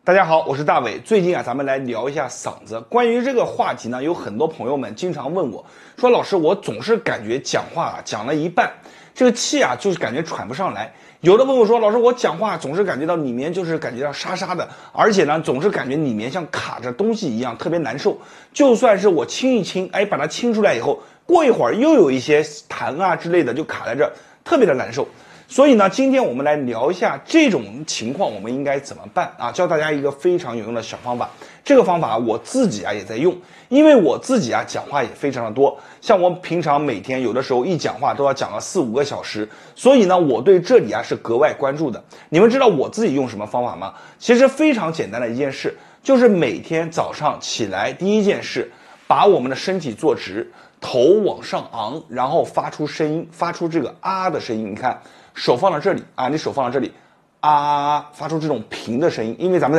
大家好，我是大伟。最近咱们来聊一下嗓子。关于这个话题呢，有很多朋友们经常问我，说老师，我总是感觉讲话讲了一半，这个气就是感觉喘不上来。有的朋友说，老师，我讲话总是感觉到里面就是感觉到沙沙的，而且呢，总是感觉里面像卡着东西一样，特别难受。就算是我清一清，把它清出来以后，过一会儿又有一些痰之类的就卡在这，特别的难受。所以呢，今天我们来聊一下这种情况我们应该怎么办教大家一个非常有用的小方法。这个方法我自己也在用，因为我自己讲话也非常的多，像我平常每天有的时候一讲话都要讲了4-5个小时，所以呢，我对这里是格外关注的。你们知道我自己用什么方法吗？其实非常简单的一件事，就是每天早上起来第一件事，把我们的身体坐直，头往上昂，然后发出声音，发出这个的声音。你看，手放到这里你手放到这里，发出这种平的声音。因为咱们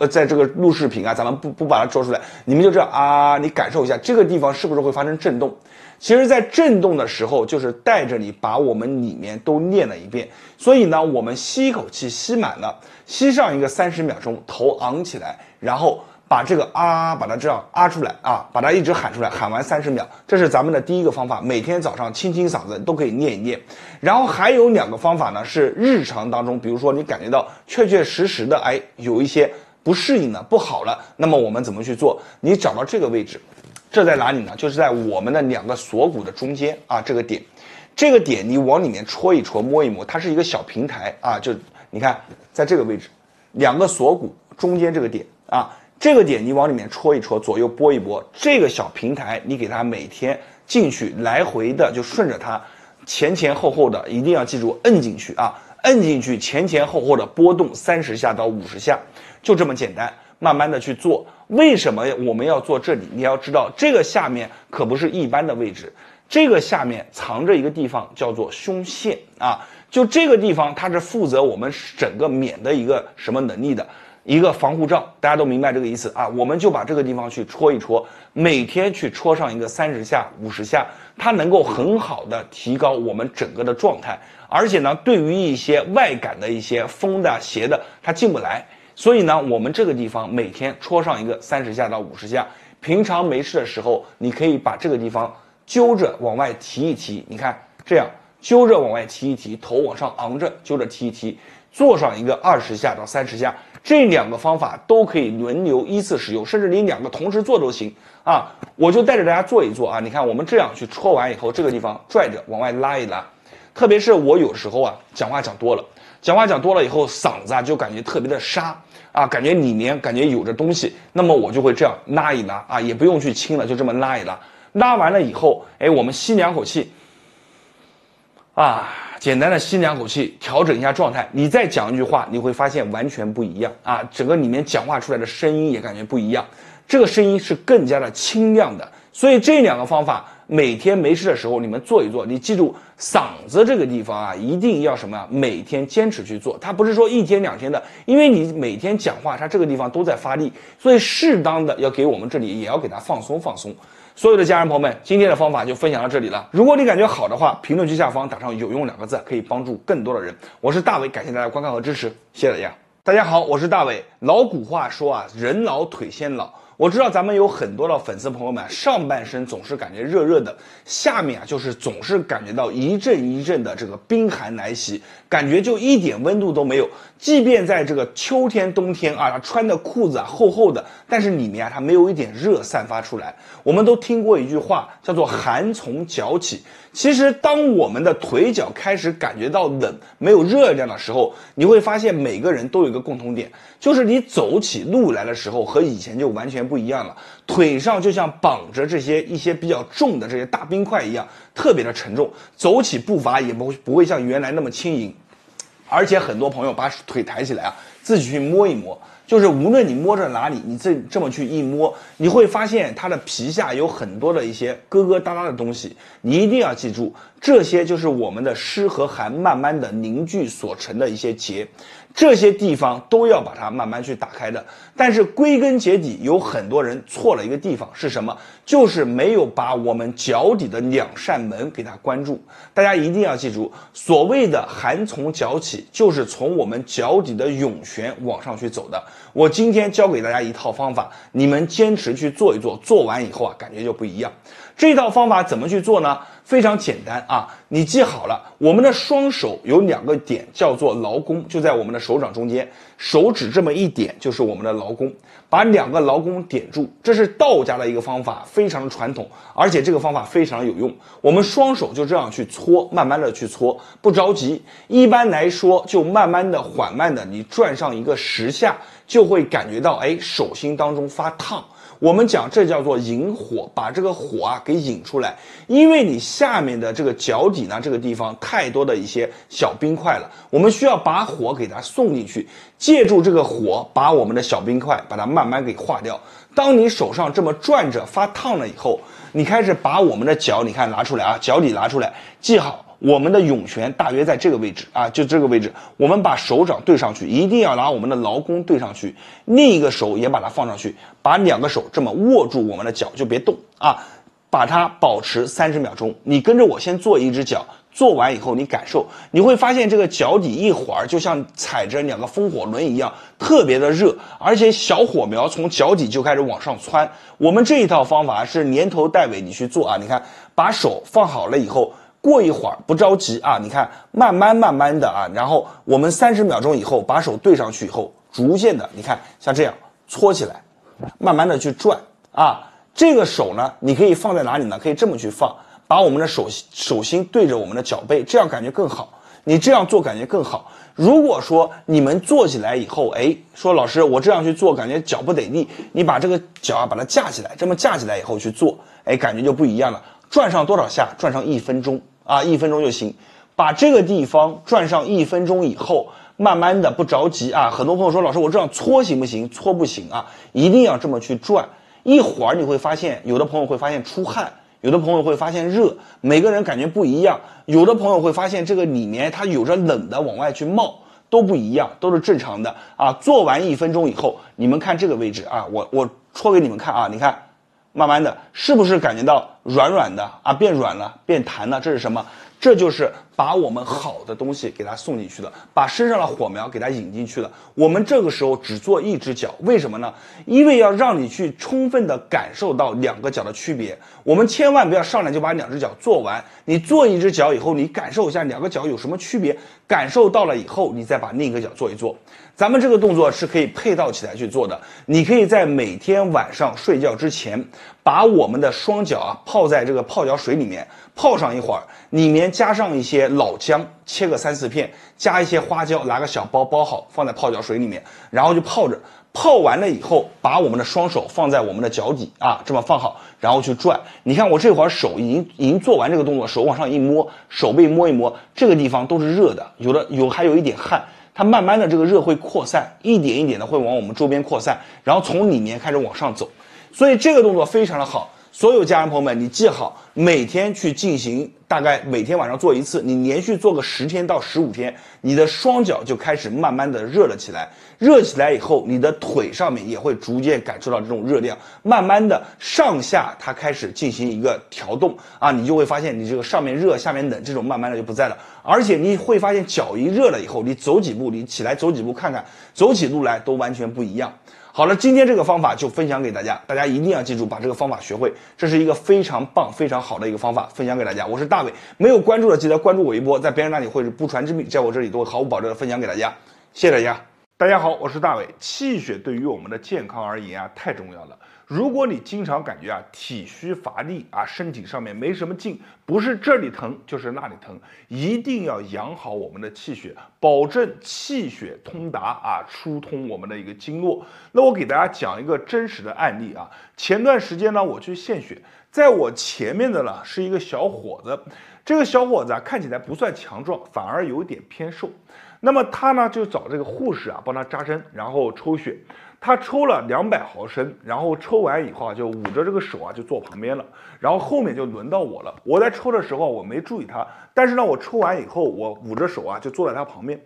在这个录视频咱们不把它做出来，你们就这样你感受一下这个地方是不是会发生震动。其实在震动的时候，就是带着你把我们里面都练了一遍。所以呢，我们吸一口气，吸满了，吸上一个30秒钟，头昂起来，然后把这个把它这样出来把它一直喊出来，喊完30秒。这是咱们的第一个方法，每天早上清清嗓子都可以练一练。然后还有2个方法呢，是日常当中，比如说你感觉到确确实实的有一些不适应了，不好了，那么我们怎么去做？你找到这个位置，这在哪里呢？就是在我们的2个锁骨的中间这个点，这个点你往里面戳一戳，摸一摸，它是一个小平台就你看在这个位置，2个锁骨中间这个点这个点你往里面戳一戳，左右拨一拨，这个小平台你给它每天进去来回的就顺着它前前后后的，一定要记住摁进去摁进去，前前后后的波动30下到50下，就这么简单，慢慢的去做。为什么我们要做这里？你要知道这个下面可不是一般的位置，这个下面藏着一个地方叫做胸腺就这个地方它是负责我们整个免的一个什么能力的一个防护罩，大家都明白这个意思我们就把这个地方去戳一戳，每天去戳上一个30下50下，它能够很好的提高我们整个的状态，而且呢，对于一些外感的一些风的邪的它进不来。所以呢，我们这个地方每天戳上一个30下到50下，平常没事的时候你可以把这个地方揪着往外提一提，你看这样揪着往外提一提，头往上昂着揪着提一提，做上一个20下到30下。这2个方法都可以轮流依次使用，甚至你2个同时做都行我就带着大家做一做你看我们这样去戳完以后，这个地方拽着往外拉一拉。特别是我有时候讲话讲多了以后，嗓子就感觉特别的沙感觉里面感觉有着东西，那么我就会这样拉一拉也不用去清了，就这么拉一拉。拉完了以后我们吸2口气简单的吸2口气，调整一下状态。你再讲一句话，你会发现完全不一样整个里面讲话出来的声音也感觉不一样，这个声音是更加的清亮的。所以这2个方法每天没事的时候你们做一做。你记住嗓子这个地方一定要什么每天坚持去做，它不是说1天2天的，因为你每天讲话它这个地方都在发力，所以适当的要给我们这里也要给它放松放松。所有的家人朋友们，今天的方法就分享到这里了。如果你感觉好的话，评论区下方打上有用2个字，可以帮助更多的人。我是大伟，感谢大家观看和支持，谢谢大家。大家好，我是大伟。老古话说人老腿先老。我知道咱们有很多的粉丝朋友们，上半身总是感觉热热的，下面就是总是感觉到一阵一阵的这个冰寒来袭，感觉就一点温度都没有。即便在这个秋天冬天他穿的裤子厚厚的，但是里面它没有一点热散发出来。我们都听过一句话叫做寒从脚起。其实当我们的腿脚开始感觉到冷，没有热量的时候，你会发现每个人都有一个共同点，就是你走起路来的时候和以前就完全不一样了，腿上就像绑着一些比较重的这些大冰块一样，特别的沉重，走起步伐也不会像原来那么轻盈。而且很多朋友把腿抬起来自己去摸一摸，就是无论你摸着哪里，你这么去一摸，你会发现它的皮下有很多的一些疙疙瘩瘩的东西。你一定要记住，这些就是我们的湿和寒慢慢的凝聚所成的一些结。这些地方都要把它慢慢去打开的。但是归根结底，有很多人错了一个地方是什么？就是没有把我们脚底的两扇门给它关住。大家一定要记住，所谓的寒从脚起，就是从我们脚底的涌泉往上去走的。我今天教给大家一套方法，你们坚持去做一做，做完以后啊，感觉就不一样。这套方法怎么去做呢？非常简单啊，你记好了，我们的双手有2个点，叫做劳宫，就在我们的手掌中间，手指这么一点就是我们的劳宫，把2个劳宫点住，这是道家的一个方法，非常的传统，而且这个方法非常有用。我们双手就这样去搓，慢慢的去搓，不着急。一般来说，就慢慢的、缓慢的，你转上一个10下，就会感觉到，手心当中发烫。我们讲这叫做引火，把这个火啊给引出来，因为你下面的这个脚底呢，这个地方太多的一些小冰块了，我们需要把火给它送进去，借助这个火把我们的小冰块把它慢慢给化掉。当你手上这么转着发烫了以后，你开始把我们的脚，你看拿出来啊，脚底拿出来，记好。我们的涌泉大约在这个位置啊，就这个位置，我们把手掌对上去，一定要拿我们的劳宫对上去，另一个手也把它放上去，把2个手这么握住我们的脚，就别动啊，把它保持30秒钟。你跟着我先做一只脚，做完以后你感受，你会发现这个脚底一会儿就像踩着2个风火轮一样，特别的热，而且小火苗从脚底就开始往上窜。我们这一套方法是连头带尾你去做啊，你看把手放好了以后。过一会儿不着急啊，你看慢慢的啊，然后我们30秒钟以后把手对上去以后，逐渐的你看像这样搓起来，慢慢的去转啊。这个手呢，你可以放在哪里呢？可以这么去放，把我们的手心对着我们的脚背，这样感觉更好。你这样做感觉更好。如果说你们做起来以后，说老师我这样去做感觉脚不得力，你把这个脚啊把它架起来，这么架起来以后去做，感觉就不一样了。转上多少下？转上1分钟。1分钟就行，把这个地方转上1分钟以后，慢慢的不着急啊。很多朋友说，老师我这样搓行不行？搓不行啊，一定要这么去转。一会儿你会发现，有的朋友会发现出汗，有的朋友会发现热，每个人感觉不一样。有的朋友会发现这个里面它有着冷的往外去冒，都不一样，都是正常的啊。做完1分钟以后，你们看这个位置啊，我戳给你们看啊，你看。慢慢的，是不是感觉到软软的啊？变软了，变弹了，这是什么？这就是把我们好的东西给它送进去了，把身上的火苗给它引进去了。我们这个时候只做1只脚，为什么呢？因为要让你去充分的感受到2个脚的区别。我们千万不要上来就把2只脚做完，你做1只脚以后，你感受一下2个脚有什么区别，感受到了以后，你再把另一个脚做一做。咱们这个动作是可以配套起来去做的，你可以在每天晚上睡觉之前，把我们的双脚啊泡在这个泡脚水里面，泡上一会儿，里面加上一些老姜，切个3、4片，加一些花椒，拿个小包包好，放在泡脚水里面，然后就泡着。泡完了以后，把我们的双手放在我们的脚底啊，这么放好，然后去转。你看我这会儿手已经做完这个动作，手往上一摸，手背摸一摸，这个地方都是热的，还有一点汗。它慢慢的这个热会扩散，一点一点的会往我们周边扩散，然后从里面开始往上走，所以这个动作非常的好。所有家人朋友们，你记好，每天去进行，大概每天晚上做1次，你连续做个10天到15天，你的双脚就开始慢慢的热了起来。热起来以后，你的腿上面也会逐渐感受到这种热量，慢慢的上下它开始进行一个调动啊，你就会发现你这个上面热下面冷这种慢慢的就不在了，而且你会发现脚一热了以后，你走几步，你起来走几步看看，走起路来都完全不一样。好了，今天这个方法就分享给大家，大家一定要记住把这个方法学会，这是一个非常棒非常好的一个方法，分享给大家。我是大伟，没有关注的记得关注我一波，在别人那里会是不传之秘，在我这里都会毫无保留的分享给大家，谢谢大家。大家好，我是大伟。气血对于我们的健康而言啊，太重要了。如果你经常感觉啊体虚乏力啊，身体上面没什么劲，不是这里疼就是那里疼，一定要养好我们的气血，保证气血通达啊，疏通我们的一个经络。那我给大家讲一个真实的案例啊，前段时间呢我去献血，在我前面的呢是一个小伙子，这个小伙子啊看起来不算强壮，反而有点偏瘦。那么他呢就找这个护士啊帮他扎针，然后抽血。他抽了200毫升，然后抽完以后啊就捂着这个手啊就坐旁边了。然后后面就轮到我了。我在抽的时候我没注意他，但是呢我抽完以后我捂着手啊就坐在他旁边。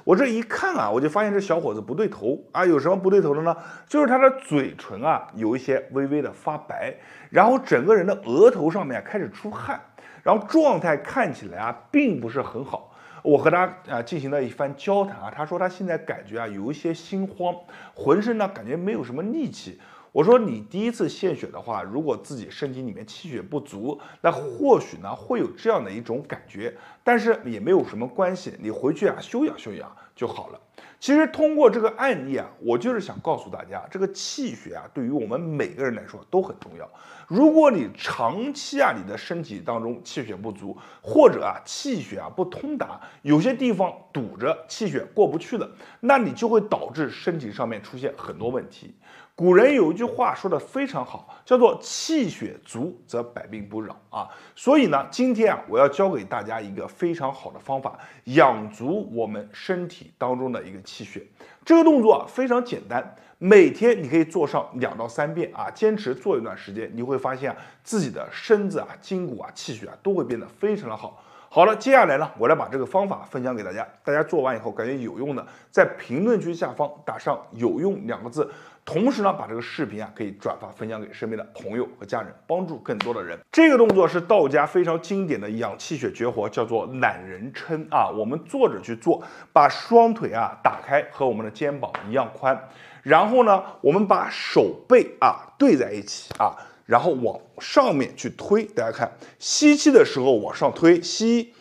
我这一看啊，我就发现这小伙子不对头啊，有什么不对头的呢？就是他的嘴唇啊有一些微微的发白，然后整个人的额头上面开始出汗，然后状态看起来啊并不是很好。我和他进行了一番交谈啊，他说他现在感觉啊有一些心慌，浑身呢感觉没有什么力气。我说你第一次献血的话，如果自己身体里面气血不足，那或许呢会有这样的一种感觉，但是也没有什么关系，你回去啊休养休养就好了。其实通过这个案例啊，我就是想告诉大家，这个气血啊，对于我们每个人来说都很重要。如果你长期啊，你的身体当中气血不足，或者啊气血啊不通达，有些地方堵着，气血过不去了，那你就会导致身体上面出现很多问题。古人有一句话说的非常好，叫做气血足则百病不扰啊。所以呢，今天啊，我要教给大家一个非常好的方法，养足我们身体当中的一个气血。这个动作啊非常简单，每天你可以做上2到3遍啊，坚持做一段时间，你会发现啊，自己的身子啊、筋骨啊、气血啊都会变得非常的好。好了，接下来呢，我来把这个方法分享给大家。大家做完以后感觉有用的，在评论区下方打上“有用”2个字。同时呢，把这个视频啊可以转发分享给身边的朋友和家人，帮助更多的人。这个动作是道家非常经典的养气血绝活，叫做懒人撑啊。我们坐着去做，把双腿啊打开，和我们的肩膀一样宽。然后呢，我们把手背啊对在一起啊，然后往上面去推。大家看，吸气的时候往上推，吸。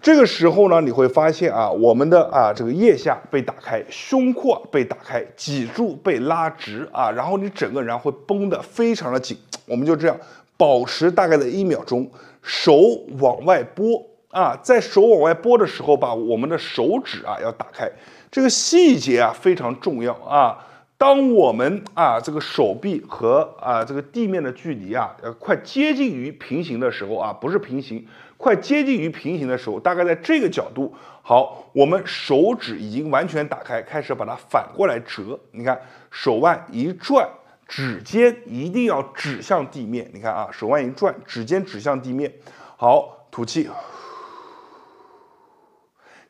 这个时候呢，你会发现啊，我们的这个腋下被打开，胸廓被打开，脊柱被拉直啊，然后你整个人会绷得非常的紧。我们就这样保持大概的1秒钟，手往外拨啊，在手往外拨的时候，把我们的手指啊要打开，这个细节啊非常重要啊。当我们这个手臂和这个地面的距离快接近于平行的时候啊，不是平行，快接近于平行的时候，大概在这个角度，好，我们手指已经完全打开，开始把它反过来折。你看，手腕一转，指尖一定要指向地面。你看啊，手腕一转，指尖指向地面。好，吐气，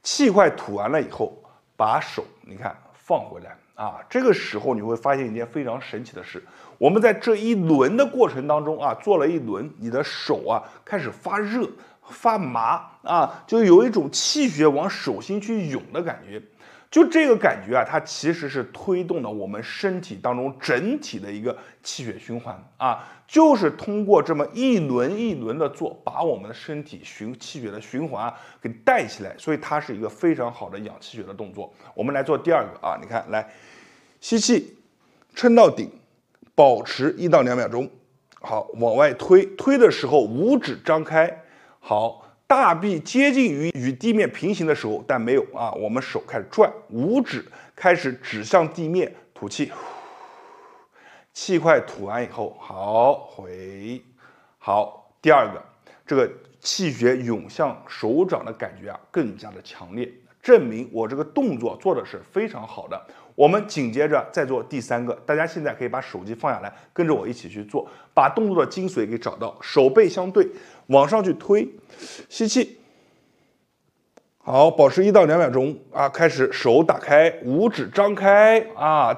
气快吐完了以后，把手你看放回来。这个时候你会发现一件非常神奇的事，我们在这一轮的过程当中做了一轮，你的手开始发热、发麻就有一种气血往手心去涌的感觉。就这个感觉它其实是推动了我们身体当中整体的一个气血循环就是通过这么一轮一轮的做，把我们的身体气血的循环给带起来，所以它是一个非常好的养气血的动作。我们来做第2个你看，来吸气，撑到顶，保持1到2秒钟，好，往外推，推的时候五指张开，好。大臂接近于与地面平行的时候，但没有我们手开始转，五指开始指向地面，吐气，气快吐完以后，好，回，好，第2个，这个气血涌向手掌的感觉更加的强烈，证明我这个动作做的是非常好的。我们紧接着再做第3个，大家现在可以把手机放下来，跟着我一起去做，把动作的精髓给找到，手背相对，往上去推，吸气，好，保持1到2秒钟开始手打开，五指张开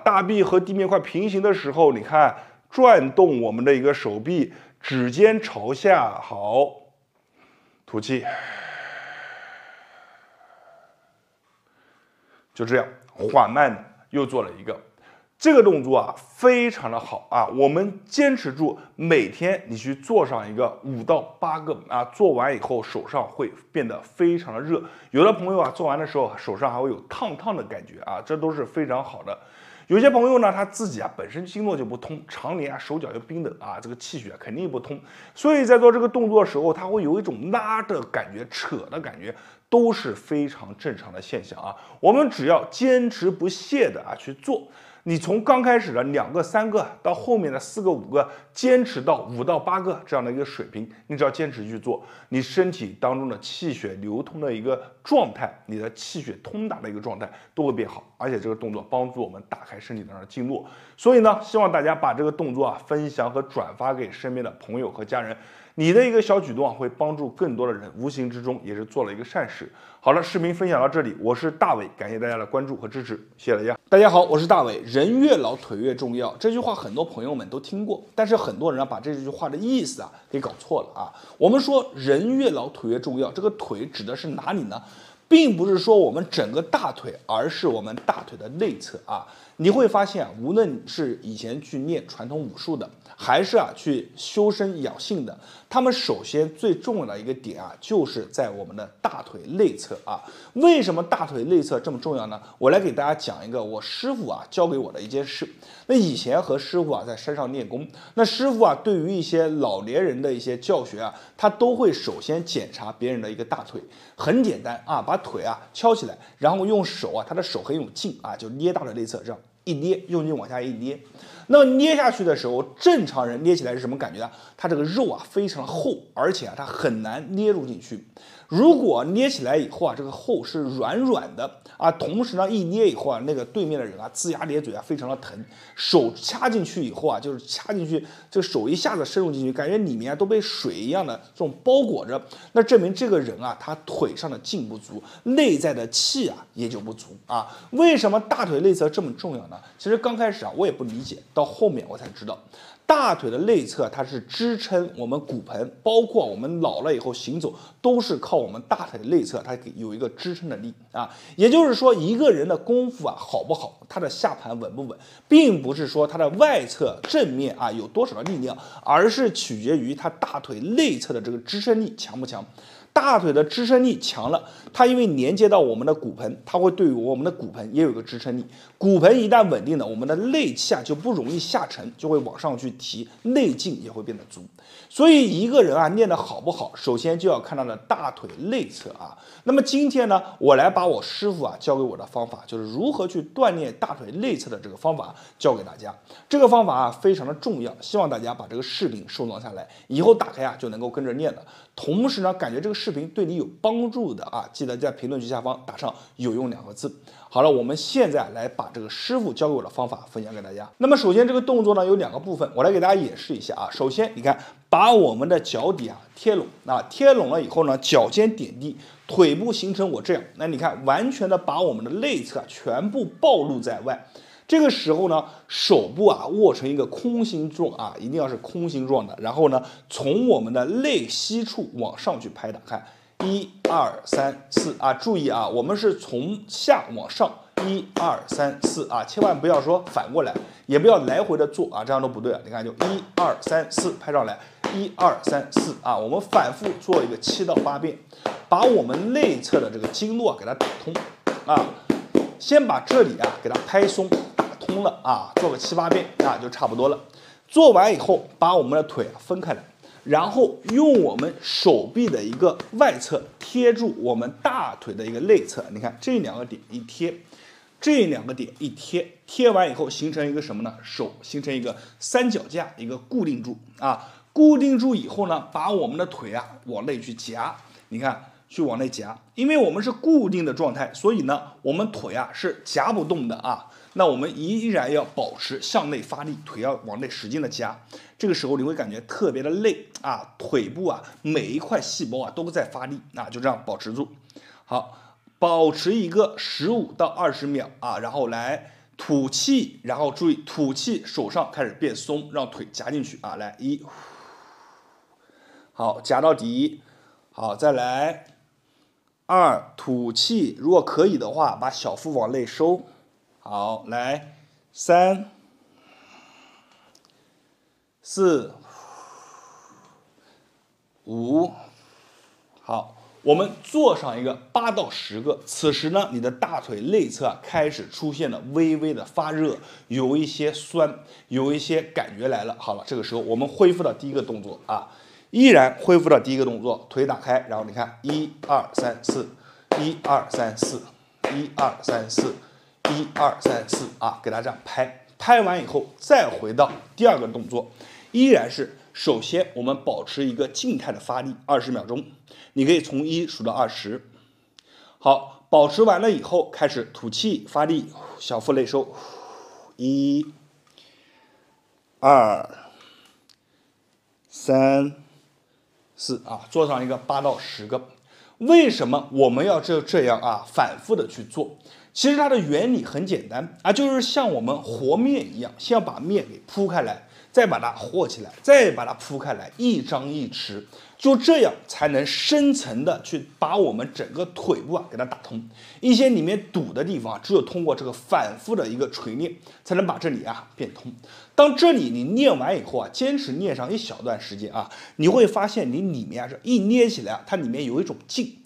大臂和地面快平行的时候，你看转动我们的一个手臂，指尖朝下，好，吐气，就这样缓慢的。又做了一个，这个动作非常的好我们坚持住，每天你去做上一个5到8个做完以后手上会变得非常的热，有的朋友做完的时候手上还会有烫烫的感觉这都是非常好的。有些朋友呢，他自己本身经络就不通，常年手脚又冰冷这个气血肯定不通，所以在做这个动作的时候，他会有一种拉的感觉、扯的感觉，都是非常正常的现象我们只要坚持不懈的去做，你从刚开始的2个、3个到后面的4个、5个，坚持到5到8个这样的一个水平，你只要坚持去做，你身体当中的气血流通的一个状态，你的气血通达的一个状态都会变好，而且这个动作帮助我们打开身体当中的经络。所以呢，希望大家把这个动作分享和转发给身边的朋友和家人。你的一个小举动会帮助更多的人，无形之中也是做了一个善事。好了，视频分享到这里，我是大伟，感谢大家的关注和支持，谢谢大家。大家好，我是大伟。人越老腿越重要，这句话很多朋友们都听过，但是很多人把这句话的意思给搞错了啊。我们说人越老腿越重要，这个腿指的是哪里呢？并不是说我们整个大腿，而是我们大腿的内侧啊。你会发现无论是以前去练传统武术的，还是去修身养性的，他们首先最重要的一个点就是在我们的大腿内侧啊。为什么大腿内侧这么重要呢？我来给大家讲一个我师傅教给我的一件事。那以前和师傅在山上练功，那师傅对于一些老年人的一些教学他都会首先检查别人的一个大腿，很简单把腿敲起来，然后用手他的手很有劲就捏大腿内侧，这样一捏，用劲往下一捏。那么捏下去的时候，正常人捏起来是什么感觉呢？它这个肉非常厚，而且它很难捏入进去。如果捏起来以后这个厚是软软的同时呢一捏以后那个对面的人龇牙咧嘴非常的疼。手掐进去以后就是掐进去，这个手一下子深入进去，感觉里面都被水一样的这种包裹着，那证明这个人他腿上的劲不足，内在的气也就不足为什么大腿内侧这么重要呢？其实刚开始我也不理解，到后面我才知道。大腿的内侧它是支撑我们骨盆，包括我们老了以后行走都是靠我们大腿的内侧，它有一个支撑的力也就是说，一个人的功夫好不好，他的下盘稳不稳，并不是说他的外侧正面有多少的力量，而是取决于他大腿内侧的这个支撑力强不强。大腿的支撑力强了，它因为连接到我们的骨盆，它会对于我们的骨盆也有一个支撑力。骨盆一旦稳定了，我们的内气就不容易下沉，就会往上去提，内劲也会变得足。所以一个人练得好不好，首先就要看他的大腿内侧那么今天呢，我来把我师傅教给我的方法，就是如何去锻炼大腿内侧的这个方法教给大家。这个方法非常的重要，希望大家把这个视频收藏下来，以后打开就能够跟着练了。同时呢，感觉这个视频对你有帮助的记得在评论区下方打上有用2个字。好了，我们现在来把这个师傅教给我的方法分享给大家。那么首先这个动作呢有2个部分，我来给大家演示一下首先你看，把我们的脚底贴拢贴拢了以后呢，脚尖点地，腿部形成我这样，那你看完全的把我们的内侧全部暴露在外。这个时候呢，手部握成一个空心状一定要是空心状的。然后呢，从我们的内膝处往上去拍打，看1、2、3、4注意我们是从下往上1、2、3、4千万不要说反过来，也不要来回的做这样都不对你看就1、2、3、4拍上来，1、2、3、4我们反复做一个7到8遍，把我们内侧的这个经络给它打通先把这里给它拍松。通了做个7、8遍就差不多了。做完以后，把我们的腿分开来，然后用我们手臂的一个外侧贴住我们大腿的一个内侧。你看这2个点一贴，这2个点一贴，贴完以后形成一个什么呢？手形成一个三脚架，一个固定住固定住以后呢，把我们的腿往内去夹，你看。去往内夹，因为我们是固定的状态，所以呢，我们腿是夹不动的那我们依然要保持向内发力，腿要往内使劲的夹。这个时候你会感觉特别的累腿部每一块细胞都在发力就这样保持住。好，保持一个15到20秒然后来吐气，然后注意吐气，手上开始变松，让腿夹进去来1，好，夹到底，好，再来。2，吐气，如果可以的话，把小腹往内收。好，来3、4、5，好，我们做上一个8到10个。此时呢，你的大腿内侧开始出现了微微的发热，有一些酸，有一些感觉来了。好了，这个时候我们恢复到第一个动作依然恢复到第一个动作，腿打开，然后你看1、2、3、4，1、2、3、4，1、2、3、4，1、1、2、3、4啊，给它这样拍。拍完以后，再回到第二个动作，依然是首先我们保持一个静态的发力20秒钟，你可以从1数到20。好，保持完了以后，开始吐气发力，小腹内收，1、2、3、4啊，做上一个8到10个。为什么我们要这样啊，反复的去做？其实它的原理很简单啊，就是像我们和面一样，先要把面给铺开来，再把它和起来，再把它铺开来，一张一弛，就这样才能深层的去把我们整个腿部啊给它打通。一些里面堵的地方啊，只有通过这个反复的一个锤炼，才能把这里啊变通。当这里你练完以后啊，坚持练上一小段时间啊，你会发现你里面啊是一捏起来啊，它里面有一种劲。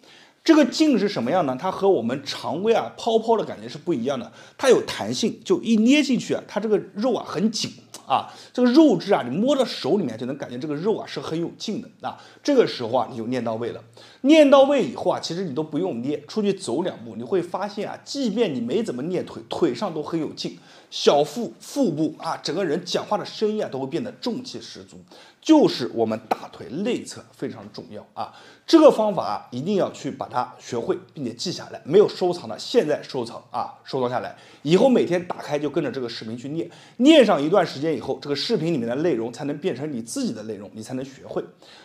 这个劲是什么样呢？它和我们常规啊泡泡的感觉是不一样的，它有弹性，就一捏进去啊，它这个肉啊很紧啊，这个肉质啊，你摸到手里面就能感觉这个肉啊是很有劲的啊。这个时候啊，你就练到位了。练到位以后啊，其实你都不用捏，出去走2步，你会发现啊，即便你没怎么练腿，腿上都很有劲，小腹、腹部啊，整个人讲话的声音啊都会变得重气十足。就是我们大腿内侧非常重要啊，这个方法啊一定要去把它学会，并且记下来。没有收藏的，现在收藏啊，收藏下来，以后每天打开就跟着这个视频去练，练上一段时间以后，这个视频里面的内容才能变成你自己的内容，你才能学会。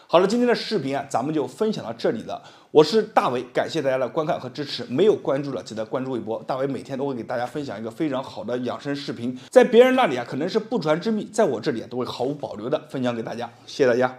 好了，今天的视频啊，咱们就分享到这里了。我是大伟，感谢大家的观看和支持。没有关注的，记得关注一波。大伟每天都会给大家分享一个非常好的养生视频，在别人那里啊可能是不传之秘，在我这里啊都会毫无保留的分享给大家。谢谢大家。